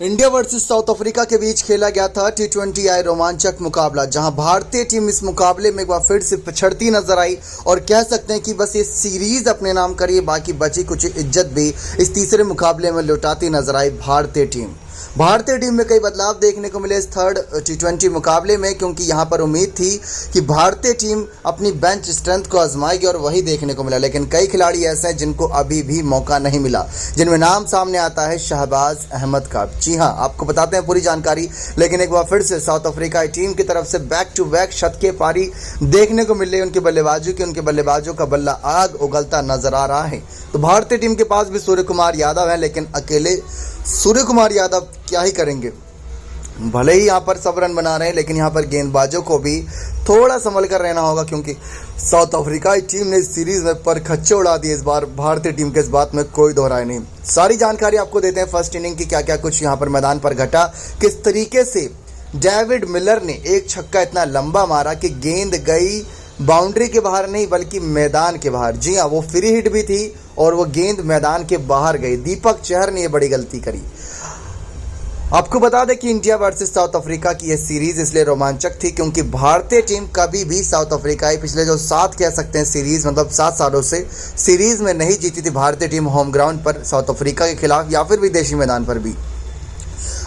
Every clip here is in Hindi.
इंडिया वर्सेस साउथ अफ्रीका के बीच खेला गया था T20I रोमांचक मुकाबला, जहां भारतीय टीम इस मुकाबले में एक बार फिर से पिछड़ती नजर आई और कह सकते हैं कि बस ये सीरीज अपने नाम करिए, बाकी बची कुछ इज्जत भी इस तीसरे मुकाबले में लौटाती नजर आई भारतीय टीम में कई बदलाव देखने को मिले इस थर्ड T20 मुकाबले में, क्योंकि यहां पर उम्मीद थी कि भारतीय टीम अपनी बेंच स्ट्रेंथ को आजमाएगी और वही देखने को मिला। लेकिन कई खिलाड़ी ऐसे हैं जिनको अभी भी मौका नहीं मिला, जिनमें नाम सामने आता है शहबाज अहमद का। जी हां, आपको बताते हैं पूरी जानकारी। लेकिन एक बार फिर से साउथ अफ्रीका टीम की तरफ से बैक टू बैक शतकीय पारी देखने को मिल रही है उनके बल्लेबाजों का बल्ला आग उगलता नजर आ रहा है। तो भारतीय टीम के पास भी सूर्य कुमार यादव है, लेकिन अकेले सूर्य कुमार यादव क्या ही करेंगे। भले ही यहाँ पर सब रन बना रहे हैं, लेकिन यहाँ पर गेंदबाजों को भी थोड़ा संभल कर रहना होगा, क्योंकि साउथ अफ्रीका टीम ने इस सीरीज में परखच्चे उड़ा दिए इस बार भारतीय टीम के। इस बात में कोई दोहराए नहीं। सारी जानकारी आपको देते हैं फर्स्ट इनिंग की, क्या क्या कुछ यहाँ पर मैदान पर घटा, किस तरीके से डेविड मिलर ने एक छक्का इतना लंबा मारा कि गेंद गई बाउंड्री के बाहर नहीं बल्कि मैदान के बाहर। जी हाँ, वो फ्री हिट भी थी और वो गेंद मैदान के बाहर गई। दीपक चहर ने ये बड़ी गलती करी। आपको बता दें कि इंडिया वर्सेस साउथ अफ्रीका की यह सीरीज इसलिए रोमांचक थी क्योंकि भारतीय टीम कभी भी साउथ अफ्रीका पिछले जो 7 कह सकते हैं सीरीज, मतलब 7 सालों से सीरीज में नहीं जीती थी भारतीय टीम होम ग्राउंड पर साउथ अफ्रीका के खिलाफ या फिर विदेशी मैदान पर भी।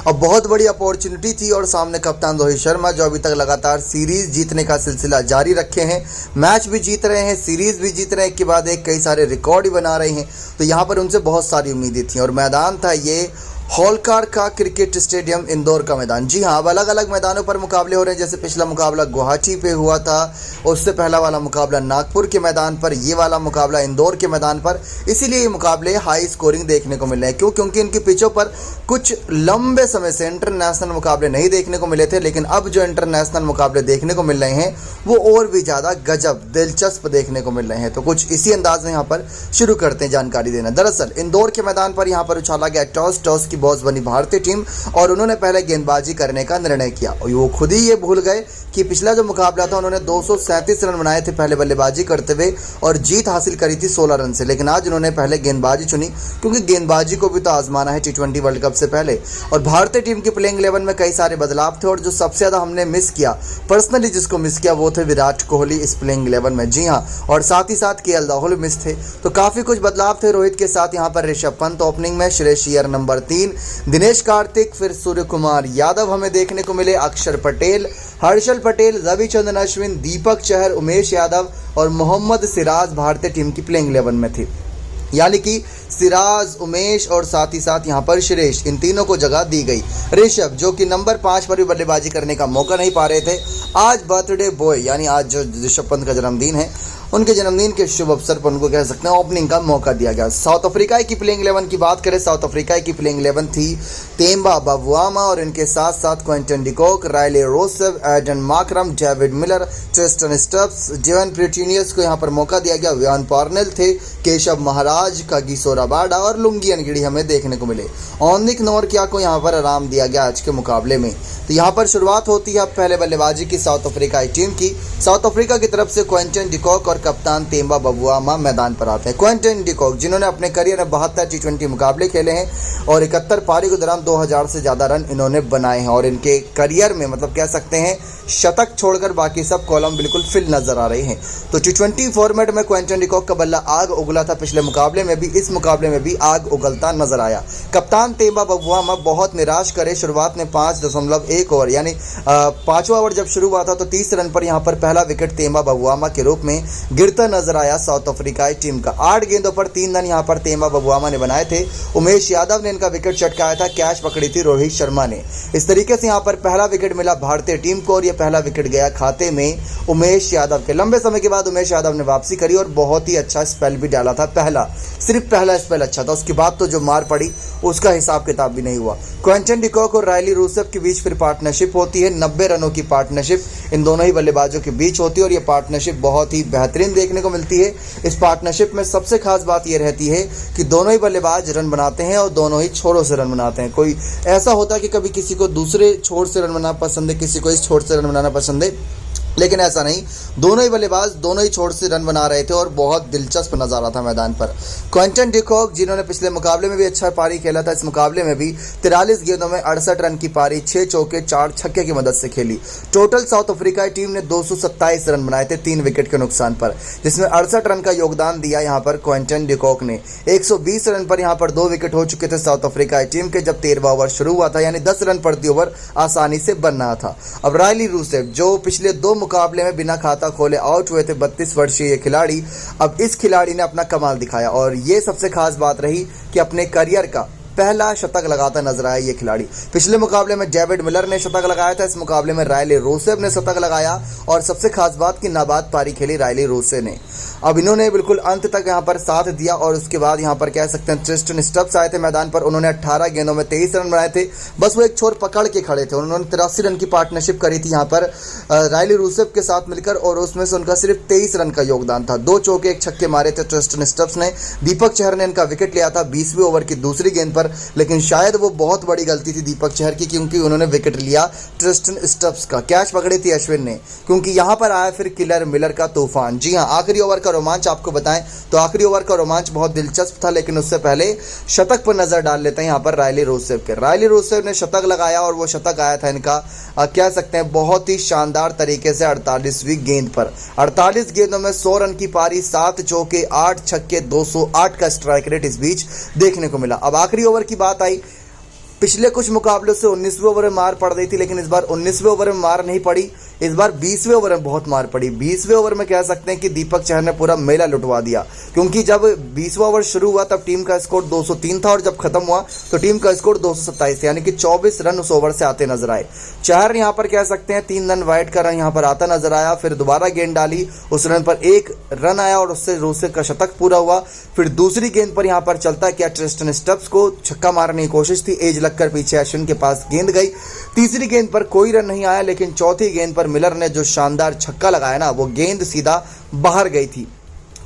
अब बहुत बड़ी अपॉर्चुनिटी थी और सामने कप्तान रोहित शर्मा, जो अभी तक लगातार सीरीज जीतने का सिलसिला जारी रखे हैं, मैच भी जीत रहे हैं, सीरीज भी जीत रहे हैं, एक के बाद एक कई सारे रिकॉर्ड ही बना रहे हैं। तो यहाँ पर उनसे बहुत सारी उम्मीदें थी और मैदान था ये होलकर का क्रिकेट स्टेडियम, इंदौर का मैदान। जी हाँ, अब अलग अलग मैदानों पर मुकाबले हो रहे हैं। जैसे पिछला मुकाबला गुवाहाटी पे हुआ था, उससे पहला वाला मुकाबला नागपुर के मैदान पर, ये वाला मुकाबला इंदौर के मैदान पर। इसीलिए ये मुकाबले हाई स्कोरिंग देखने को मिल रहे हैं। क्यों? क्योंकि इनकी पिचों पर कुछ लंबे समय से इंटरनेशनल मुकाबले नहीं देखने को मिले थे, लेकिन अब जो इंटरनेशनल मुकाबले देखने को मिल रहे हैं वो और भी ज़्यादा गजब दिलचस्प देखने को मिल रहे हैं। तो कुछ इसी अंदाज में यहाँ पर शुरू करते हैं जानकारी देना। दरअसल इंदौर के मैदान पर यहाँ पर उछाला गया टॉस की बॉस बनी भारतीय टीम और उन्होंने पहले गेंदबाजी करने का निर्णय किया। और वो खुद ही ये भूल गए कि पिछला जो मुकाबला था उन्होंने 237 रन बनाए थे पहले बल्लेबाजी करते हुए और जीत हासिल करी थी 16 रन से। लेकिन आज उन्होंने पहले गेंदबाजी चुनी, क्योंकि गेंदबाजी को भी तो आजमाना है T20 वर्ल्ड कप से पहले। और भारतीय टीम की प्लेइंग 11 में कई सारे बदलाव थे और जो सबसे ज़्यादा हमने मिस किया, पर्सनली जिसको मिस किया, वो थे विराट कोहली इस प्लेइंग 11 में। जी हाँ, और साथ ही साथ KL राहुल मिस थे। तो काफ़ी कुछ बदलाव थे। रोहित के साथ यहाँ पर ऋषभ पंत ओपनिंग में, श्रेयस अय्यर नंबर 3, दिनेश कार्तिक, फिर सूर्य कुमार यादव हमें देखने को मिले, अक्षर पटेल, हर्षल पटेल, रविचंद्रन अश्विन, दीपक चहर, उमेश यादव और मोहम्मद सिराज भारतीय टीम की प्लेइंग 11 में थे। यानी कि सिराज, उमेश और साथ ही साथ यहाँ पर श्रेयस, इन तीनों को जगह दी गई। ऋषभ जो कि नंबर 5 पर भी बल्लेबाजी करने का मौका नहीं पा रहे थे, आज बर्थडे बॉय यानी आज जो ऋषभ पंत का जन्मदिन है, उनके जन्मदिन के शुभ अवसर पर उनको कह सकते हैं ओपनिंग का मौका दिया गया। साउथ अफ्रीका की प्लेइंग 11 की बात करें, साउथ अफ्रीका की प्लेइंग 11 थी तेम्बा बावुआमा और इनके साथ साथ Quinton de Kock, Rilee Rossouw, Aiden Markram, David Miller, Tristan Stubbs, Dwaine Pretorius को यहाँ पर मौका दिया गया। व्यान पार्नेल थे, केशव महाराज, कागिसो रबाडा और लुंगियन गिड़ी हमें देखने को मिले। ऑनिक नोरकिया को यहाँ पर आराम दिया गया आज के मुकाबले में। तो यहाँ पर शुरुआत होती है पहले बल्लेबाजी की साउथ अफ्रीका टीम की। साउथ अफ्रीका की तरफ से क्विंटन डिकॉक और कप्तान तेम्बा बावुआमा मैदान पर आते हैं। क्विंटन डिकॉक जिन्होंने अपने करियर में 72 T20 मुकाबले खेले हैं और 71 पारी के दौरान 2000 से ज़्यादा रन इन्होंने बनाए हैं और इनके करियर में मतलब कह सकते हैं शतक छोड़कर बाकी सब कॉलम बिल्कुल फिल नजर आ रहे हैं। तो T20 फॉर्मेट में क्विंटन डिकॉक का बल्ला आग उगला था पिछले मुकाबले में भी, इस मुकाबले में भी आग उगलता नजर आया। कप्तान तेम्बा बावुआमा बहुत निराश करे। शुरुआत में 5.1 ओवर यानी 5वां ओवर जब शुरू हुआ था तो 30 रन पर यहाँ पर पहला विकेट तेम्बा बावुआमा के रूप में गिरता नजर आया साउथ अफ्रीका टीम का। 8 गेंदों पर 3 रन यहाँ पर तेम्बा बावुआमा ने बनाए थे। उमेश यादव ने इनका विकेट चटकाया था, कैच पकड़ी थी रोहित शर्मा ने। इस तरीके से यहाँ पर पहला विकेट मिला भारतीय टीम को और यह पहला विकेट गया खाते में उमेश यादव के। लंबे समय के बाद उमेश यादव ने वापसी करी और बहुत ही अच्छा स्पेल भी डाला था। सिर्फ पहला स्पेल अच्छा था, उसके बाद तो जो मार पड़ी उसका हिसाब किताब भी नहीं हुआ। क्विंटन डिकॉक और राइली रूसेफ के बीच फिर पार्टनरशिप होती है। 90 रनों की पार्टनरशिप इन दोनों ही बल्लेबाजों के बीच होती है और ये पार्टनरशिप बहुत ही बेहतरीन देखने को मिलती है। इस पार्टनरशिप में सबसे खास बात यह रहती है कि दोनों ही बल्लेबाज रन बनाते हैं और दोनों ही छोरों से रन बनाते हैं। कोई ऐसा होता है कि कभी किसी को दूसरे छोर से रन बनाना पसंद है, किसी को इस छोर से रन बनाना पसंद है, लेकिन ऐसा नहीं, दोनों ही बल्लेबाज दोनों ही छोर से रन बना रहे थे और बहुत दिलचस्प नज़ारा था मैदान पर। क्विंटन डिकॉक जिन्होंने पिछले मुकाबले में भी अच्छा पारी खेला था, इस मुकाबले में भी 43 गेंदों में 68 रन की पारी 6 चौके 4 छक्के की मदद से खेली। टोटल साउथ अफ्रीका टीम ने 227 रन बनाए थे 3 विकेट के नुकसान पर, जिसमें 68 रन का योगदान दिया यहाँ पर क्विंटन डिकॉक ने। 120 रन पर यहाँ पर 2 विकेट हो चुके थे साउथ अफ्रीका टीम के जब 13वां ओवर शुरू हुआ था, यानी 10 रन प्रति ओवर आसानी से बन रहा था। अब रायली रूसेफ जो पिछले 2 मुकाबले में बिना खाता खोले आउट हुए थे, 32 वर्षीय ये खिलाड़ी, अब इस खिलाड़ी ने अपना कमाल दिखाया और ये सबसे खास बात रही कि अपने करियर का पहला शतक लगाता नजर आया ये खिलाड़ी। पिछले मुकाबले में डेविड मिलर ने शतक लगाया था, इस मुकाबले में रायली रूसेफ ने शतक लगाया और सबसे खास बात कि नाबाद पारी खेली रायली रूसेफ ने। अब इन्होंने बिल्कुल अंत तक यहाँ पर साथ दिया और उसके बाद यहाँ पर कह सकते हैं ट्रिस्टन स्टब्स आए थे मैदान पर। उन्होंने 18 गेंदों में 23 रन बनाए थे, बस वो एक छोर पकड़ के खड़े थे। उन्होंने 83 रन की पार्टनरशिप करी थी यहाँ पर रायली रूसेफ के साथ मिलकर और उसमें से उनका सिर्फ 23 रन का योगदान था। 2 चौके 1 छक्के मारे थे ट्रिस्टन स्टब्स ने। दीपक चहर ने इनका विकेट लिया था 20वें ओवर की दूसरी गेंद पर, लेकिन शायद वो बहुत बड़ी गलती थी दीपक चहर की, क्योंकि उन्होंने विकेट लिया ट्रिस्टन स्टब्स का। कैच पकड़ी थी अश्विन ने, क्योंकि यहाँ पर आया फिर किलर मिलर का तूफान। जी हाँ, आखिरी ओवर का रोमांच आपको बताएं तो आखिरी ओवर का रोमांच बहुत दिलचस्प था, लेकिन उससे पहले शतक पर नजर डाल लेते हैं यहाँ पर रायली रूसेफ के। रायली रूसेफ ने शतक लगाया और वो शतक आया था इनका कह सकते हैं बहुत ही शानदार तरीके से 48वीं गेंद पर। 48 गेंदों में 100 रन की पारी, 7 चौके 8 छक्के, 208 का स्ट्राइक रेट इस बीच देखने को मिला। अब आखिरी ओवर की बात आई, पिछले कुछ मुकाबलों से 19वें ओवर में मार पड़ रही थी, लेकिन इस बार 19वें ओवर में मार नहीं पड़ी, इस बार 20वें ओवर में बहुत मार पड़ी। 20वें ओवर में कह सकते हैं कि दीपक चहर ने पूरा मेला लुटवा दिया, क्योंकि जब 20वां ओवर शुरू हुआ तब टीम का स्कोर 203 था और जब खत्म हुआ तो टीम का स्कोर 227, यानी कि 24 रन उस ओवर से आते नजर आए। चहर यहाँ पर कह सकते हैं 3 रन वाइड का रन यहाँ पर आता नजर आया, फिर दोबारा गेंद डाली, उस रन पर 1 रन आया और उससे रूसेफ का शतक पूरा हुआ। फिर दूसरी गेंद पर यहाँ पर चलता क्या ट्रिस्टन स्टब्स को छक्का मारने की कोशिश थी, एज लगकर पीछे अश्विन के पास गेंद गई। तीसरी गेंद पर कोई रन नहीं आया, लेकिन चौथी गेंद पर मिलर ने जो शानदार छक्का लगाया ना, वो गेंद सीधा बाहर गई थी।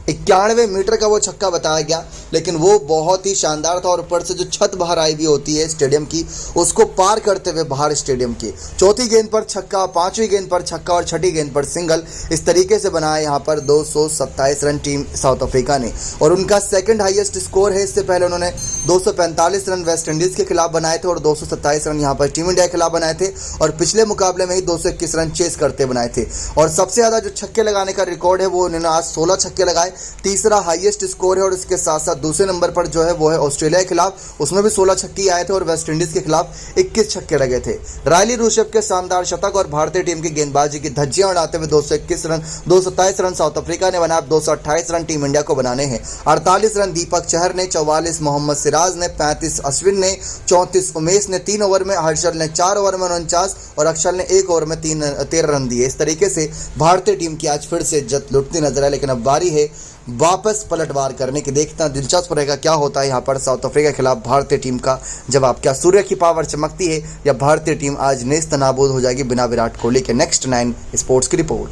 91 मीटर का वो छक्का बताया गया, लेकिन वो बहुत ही शानदार था और ऊपर से जो छत बाहर आई हुई होती है स्टेडियम की, उसको पार करते हुए बाहर स्टेडियम की। चौथी गेंद पर छक्का, 5वीं गेंद पर छक्का और 6ठी गेंद पर सिंगल, इस तरीके से बनाया यहाँ पर 227 रन टीम साउथ अफ्रीका ने और उनका सेकंड हाईएस्ट स्कोर है। इससे पहले उन्होंने 245 रन वेस्ट इंडीज के खिलाफ बनाए थे और 227 रन यहाँ पर टीम इंडिया के खिलाफ बनाए थे और पिछले मुकाबले में ही 221 रन चेस करते बनाए थे। और सबसे ज़्यादा जो छक्के लगाने का रिकॉर्ड है वो उन्होंने आज 16 छक्के लगाए, तीसरा हाईएस्ट स्कोर है। और इसके साथ साथ दूसरे नंबर पर जो है वो है ऑस्ट्रेलिया के खिलाफ, उसमें भी 16 छक्के आए थे और वेस्ट इंडीज के खिलाफ 21 छक्के लगे थे। रायली रूसेफ के शानदार शतक और भारतीय टीम की गेंदबाजी की धज्जियां उड़ाते हुए 221 रन 227 रन साउथ अफ्रीका ने बनाया। 228 रन टीम इंडिया को बनाने हैं। 48 रन दीपक चहर ने, 44 मोहम्मद सिराज ने, 35 अश्विन ने, 34 उमेश ने 3 ओवर में, हर्षल ने 4 ओवर में 49 और अक्षर ने 1 ओवर में 13 रन दिए। इस तरीके से भारतीय टीम की आज फिर से इज्जत लुटती नजर आए, लेकिन अब बारी है वापस पलटवार करने की। देखना दिलचस्प रहेगा क्या होता है यहाँ पर साउथ अफ्रीका के खिलाफ भारतीय टीम का जवाब। क्या सूर्य की पावर चमकती है या भारतीय टीम आज नेस्त नाबूद हो जाएगी बिना विराट कोहली के। नेक्स्ट 9 स्पोर्ट्स की रिपोर्ट।